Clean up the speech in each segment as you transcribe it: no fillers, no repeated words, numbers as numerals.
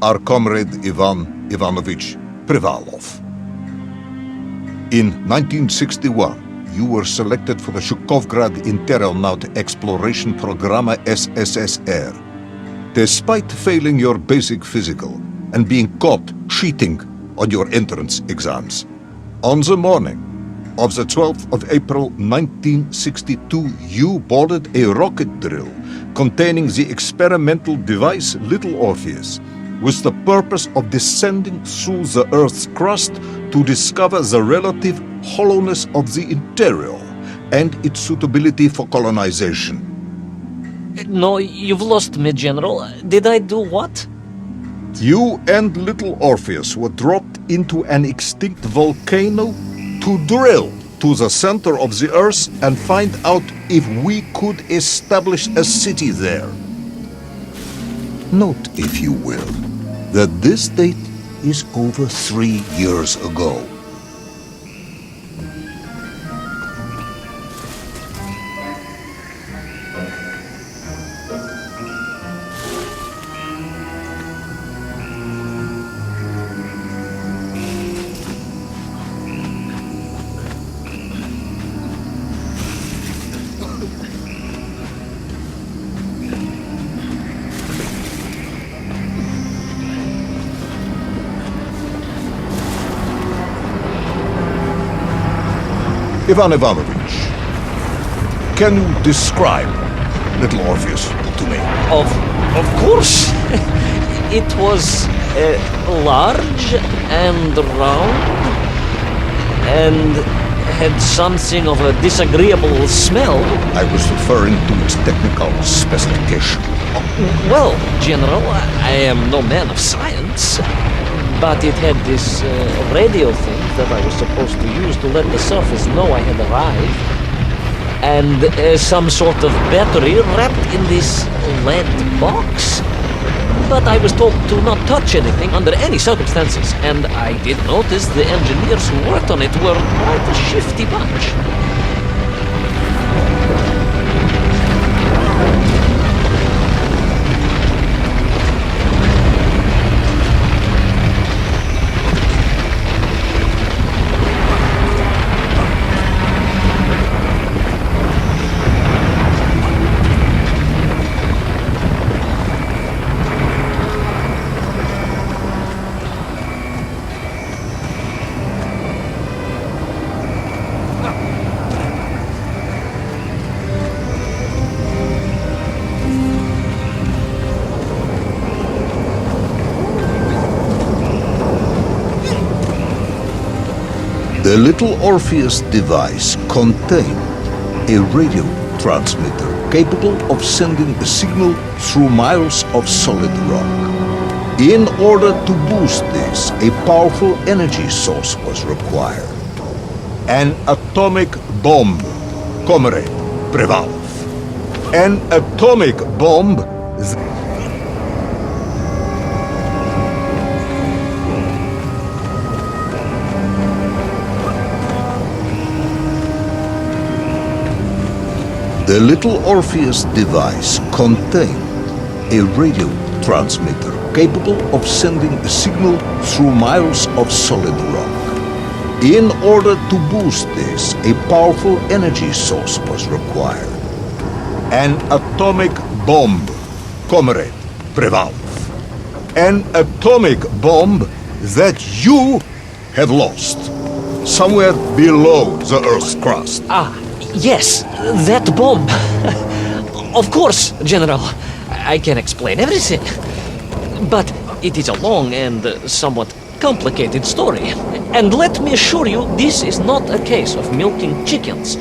are Comrade Ivan Ivanovich Privalov. In 1961, you were selected for the Shukovgrad Internaut Exploration Program SSSR. Despite failing your basic physical and being caught cheating on your entrance exams, on the morning of the 12th of April 1962, you boarded a rocket drill containing the experimental device Little Orpheus, with the purpose of descending through the Earth's crust to discover the relative hollowness of the interior and its suitability for colonization. No, you've lost me, General. Did I do what? You and Little Orpheus were dropped into an extinct volcano to drill to the center of the Earth and find out if we could establish a city there. Note, if you will, that this date is over 3 years ago. Ivan Ivanovich, can you describe Little Orpheus to me? Of course. It was large and round and had something of a disagreeable smell. I was referring to its technical specification. Well, General, I am no man of science, but it had this radio thing that I was supposed to use to let the surface know I had arrived, and some sort of battery wrapped in this lead box. But I was told to not touch anything under any circumstances, and I did notice the engineers who worked on it were quite a shifty bunch. The Little Orpheus device contained a radio transmitter capable of sending a signal through miles of solid rock. In order to boost this, a powerful energy source was required. An atomic bomb, Comrade Privalov. An atomic bomb. The Little Orpheus device contained a radio transmitter capable of sending a signal through miles of solid rock. In order to boost this, a powerful energy source was required. An atomic bomb, Comrade Privalov. An atomic bomb that you have lost somewhere below the Earth's crust. Yes, that bomb. Of course, General. I can explain everything. But it is a long and somewhat complicated story. And let me assure you, this is not a case of milking chickens.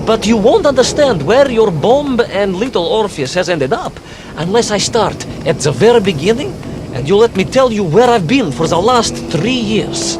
But you won't understand where your bomb and Little Orpheus has ended up unless I start at the very beginning and you let me tell you where I've been for the last 3 years.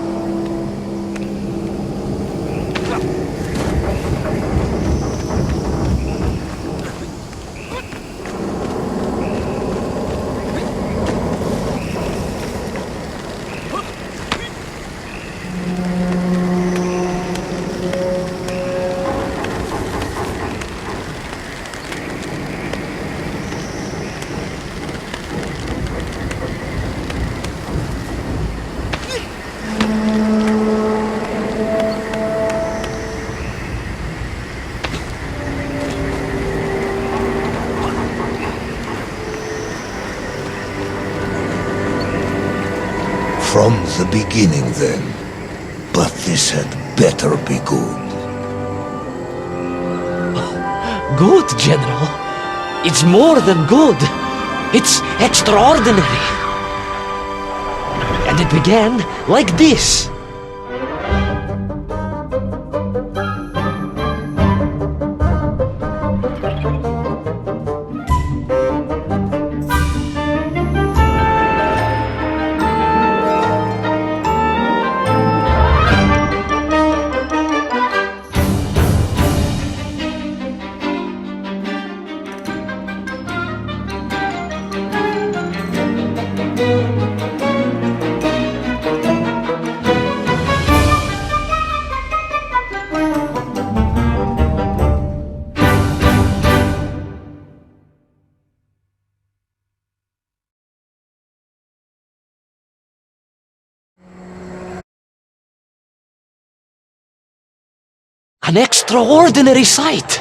From the beginning, then. But this had better be good. Good, General. It's more than good. It's extraordinary. And it began like this. An extraordinary sight!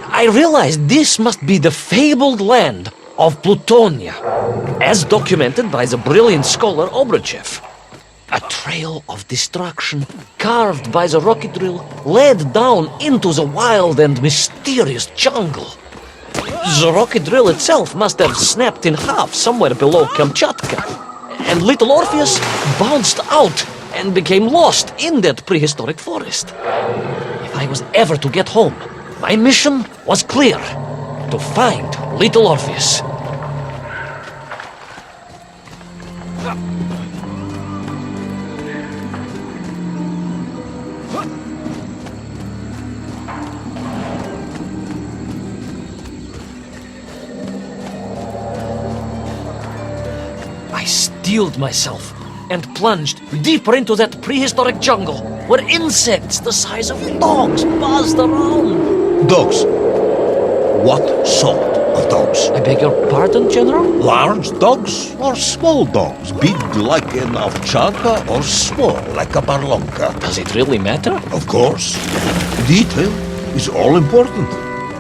I realized this must be the fabled land of Plutonia, as documented by the brilliant scholar Obruchev. A trail of destruction carved by the rocket drill led down into the wild and mysterious jungle. The rocket drill itself must have snapped in half somewhere below Kamchatka, and Little Orpheus bounced out and became lost in that prehistoric forest. If I was ever to get home, my mission was clear: to find Little Orpheus. I steeled myself and plunged deeper into that prehistoric jungle where insects the size of dogs buzzed around. Dogs? What sort of dogs? I beg your pardon, General? Large dogs or small dogs? Big like an ovcharka or small like a barlonka? Does it really matter? Of course. Detail is all important.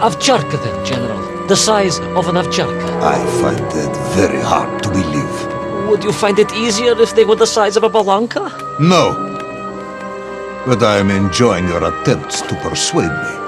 Ovcharka then, General. The size of an ovcharka. I find that very hard to believe. Would you find it easier if they were the size of a balanka? No. But I am enjoying your attempts to persuade me.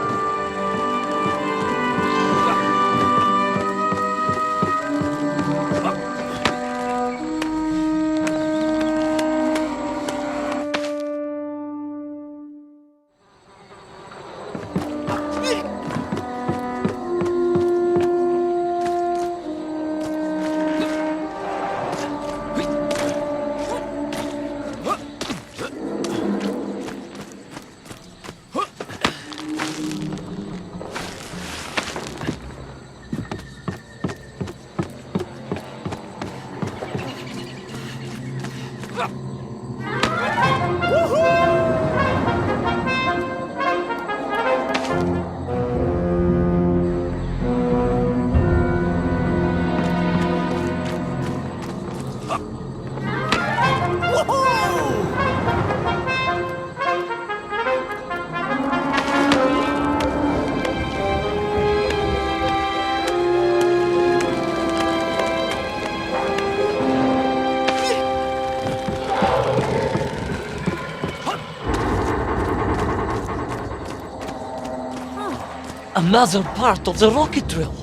Another part of the rocket drill.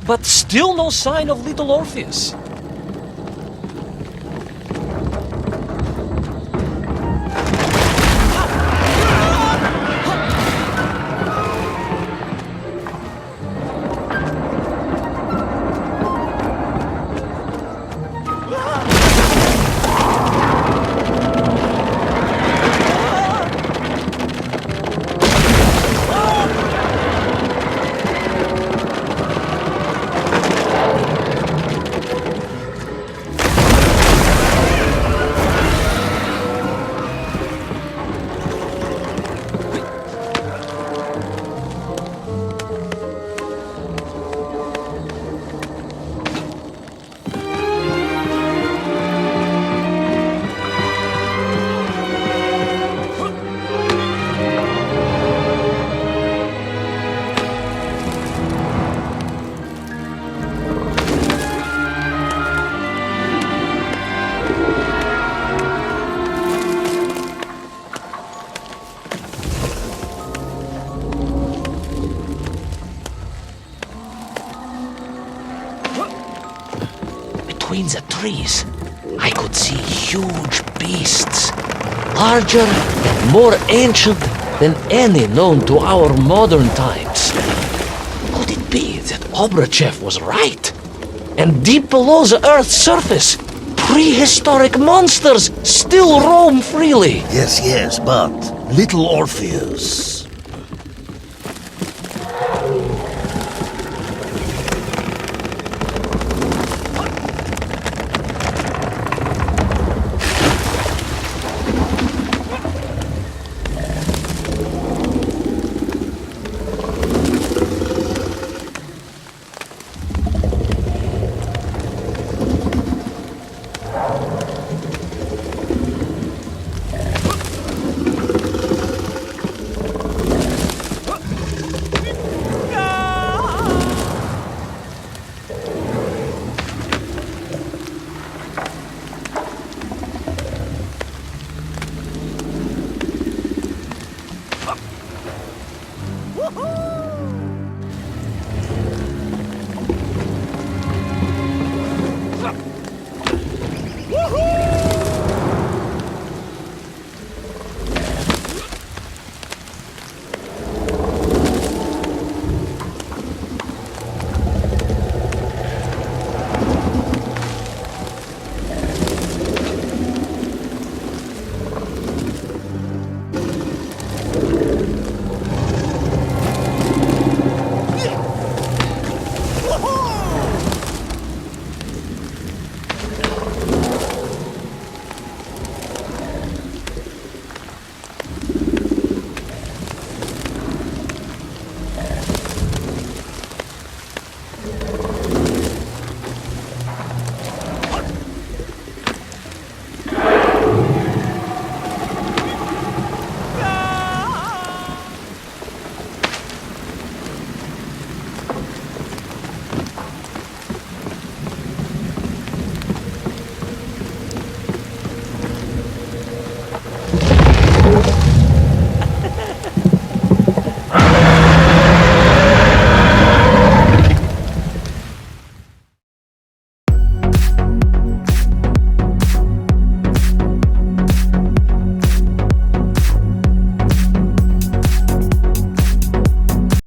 But still no sign of Little Orpheus. trees, I could see huge beasts, larger and more ancient than any known to our modern times. Could it be that Obruchev was right? And deep below the Earth's surface, prehistoric monsters still roam freely? Yes, but Little Orpheus.